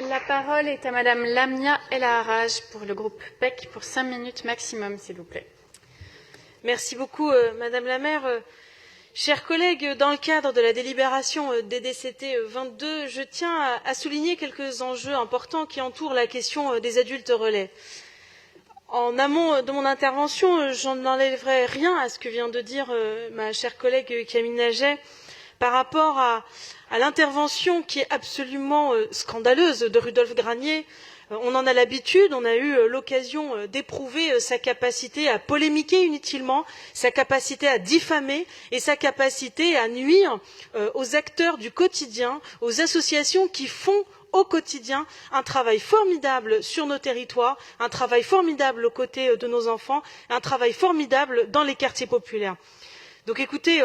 La parole est à Madame Lamia El Haraj pour le groupe PEC pour 5 minutes maximum, s'il vous plaît. Merci beaucoup, Madame la maire. Chers collègues, dans le cadre de la délibération DDCT 22, je tiens à souligner quelques enjeux importants qui entourent la question des adultes relais. En amont de mon intervention, je n'enlèverai rien à ce que vient de dire ma chère collègue Camille Naget par rapport à l'intervention qui est absolument scandaleuse de Rudolf Granier. On en a l'habitude, on a eu l'occasion d'éprouver sa capacité à polémiquer inutilement, sa capacité à diffamer et sa capacité à nuire aux acteurs du quotidien, aux associations qui font au quotidien un travail formidable sur nos territoires, un travail formidable aux côtés de nos enfants, un travail formidable dans les quartiers populaires. Donc écoutez,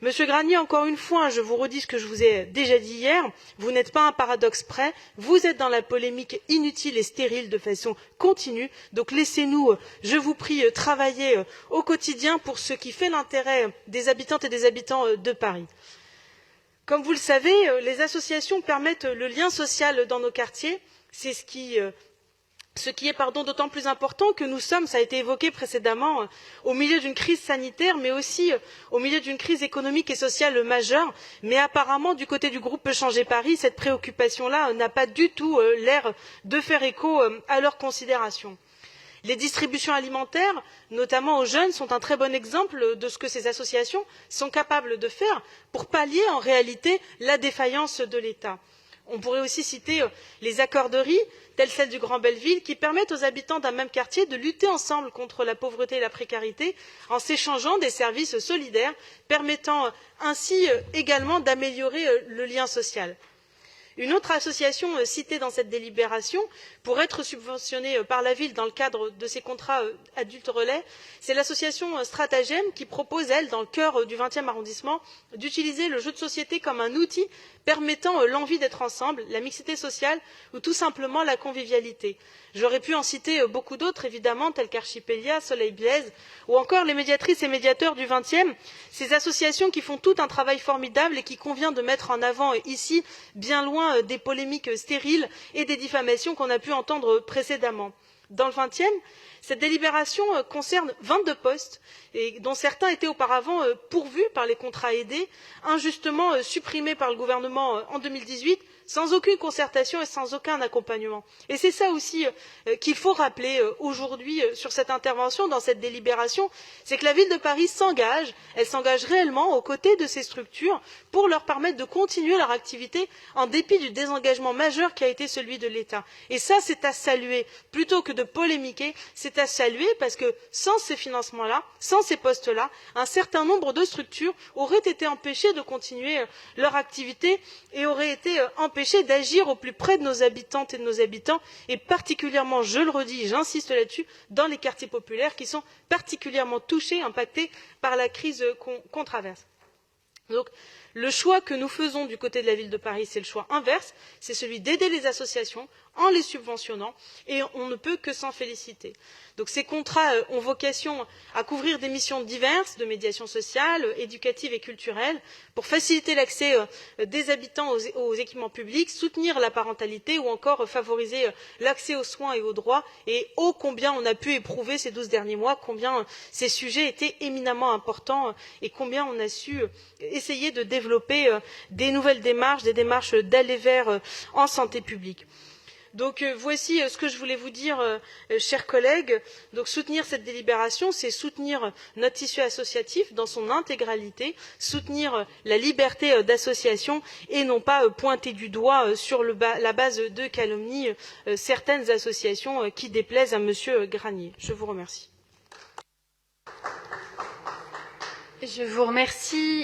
Monsieur Granier, encore une fois, je vous redis ce que je vous ai déjà dit hier, vous n'êtes pas un paradoxe près, vous êtes dans la polémique inutile et stérile de façon continue, donc laissez-nous, je vous prie, travailler au quotidien pour ce qui fait l'intérêt des habitantes et des habitants de Paris. Comme vous le savez, les associations permettent le lien social dans nos quartiers, c'est ce qui est d'autant plus important que nous sommes, ça a été évoqué précédemment, au milieu d'une crise sanitaire, mais aussi au milieu d'une crise économique et sociale majeure. Mais apparemment, du côté du groupe Changer Paris, cette préoccupation-là n'a pas du tout l'air de faire écho à leurs considérations. Les distributions alimentaires, notamment aux jeunes, sont un très bon exemple de ce que ces associations sont capables de faire pour pallier en réalité la défaillance de l'État. On pourrait aussi citer les accorderies, telles celles du Grand Belleville, qui permettent aux habitants d'un même quartier de lutter ensemble contre la pauvreté et la précarité en s'échangeant des services solidaires, permettant ainsi également d'améliorer le lien social. Une autre association citée dans cette délibération pour être subventionnée par la ville dans le cadre de ces contrats adultes relais, c'est l'association Stratagème qui propose, elle, dans le cœur du 20e arrondissement, d'utiliser le jeu de société comme un outil permettant l'envie d'être ensemble, la mixité sociale ou tout simplement la convivialité. J'aurais pu en citer beaucoup d'autres, évidemment, tels qu'Archipélia, Soleil Blaise, ou encore les médiatrices et médiateurs du 20e, ces associations qui font tout un travail formidable et qui convient de mettre en avant ici, bien loin des polémiques stériles et des diffamations qu'on a pu entendre précédemment. Dans le 20e, cette délibération concerne 22 postes, dont certains étaient auparavant pourvus par les contrats aidés, injustement supprimés par le gouvernement en 2018, sans aucune concertation et sans aucun accompagnement. Et c'est ça aussi qu'il faut rappeler aujourd'hui sur cette intervention, dans cette délibération, c'est que la ville de Paris s'engage, elle s'engage réellement aux côtés de ces structures pour leur permettre de continuer leur activité en dépit du désengagement majeur qui a été celui de l'État. Et ça, c'est à saluer. Plutôt que de polémiquer, c'est à saluer parce que sans ces financements-là, sans ces postes-là, un certain nombre de structures auraient été empêchées de continuer leur activité et auraient été empêchées d'agir au plus près de nos habitantes et de nos habitants, et particulièrement, je le redis, j'insiste là-dessus, dans les quartiers populaires qui sont particulièrement touchés, impactés par la crise qu'on traverse. Donc, le choix que nous faisons du côté de la ville de Paris, c'est le choix inverse, c'est celui d'aider les associations en les subventionnant, et on ne peut que s'en féliciter. Donc ces contrats ont vocation à couvrir des missions diverses de médiation sociale, éducative et culturelle, pour faciliter l'accès des habitants aux équipements publics, soutenir la parentalité ou encore favoriser l'accès aux soins et aux droits. Et ô combien on a pu éprouver ces 12 derniers mois, combien ces sujets étaient éminemment importants et combien on a su essayer de développer des nouvelles démarches, des démarches d'aller vers en santé publique. Donc voici ce que je voulais vous dire, chers collègues. Donc soutenir cette délibération, c'est soutenir notre tissu associatif dans son intégralité, soutenir la liberté d'association et non pas pointer du doigt sur la base de calomnies certaines associations qui déplaisent à Monsieur Granier. Je vous remercie. Je vous remercie.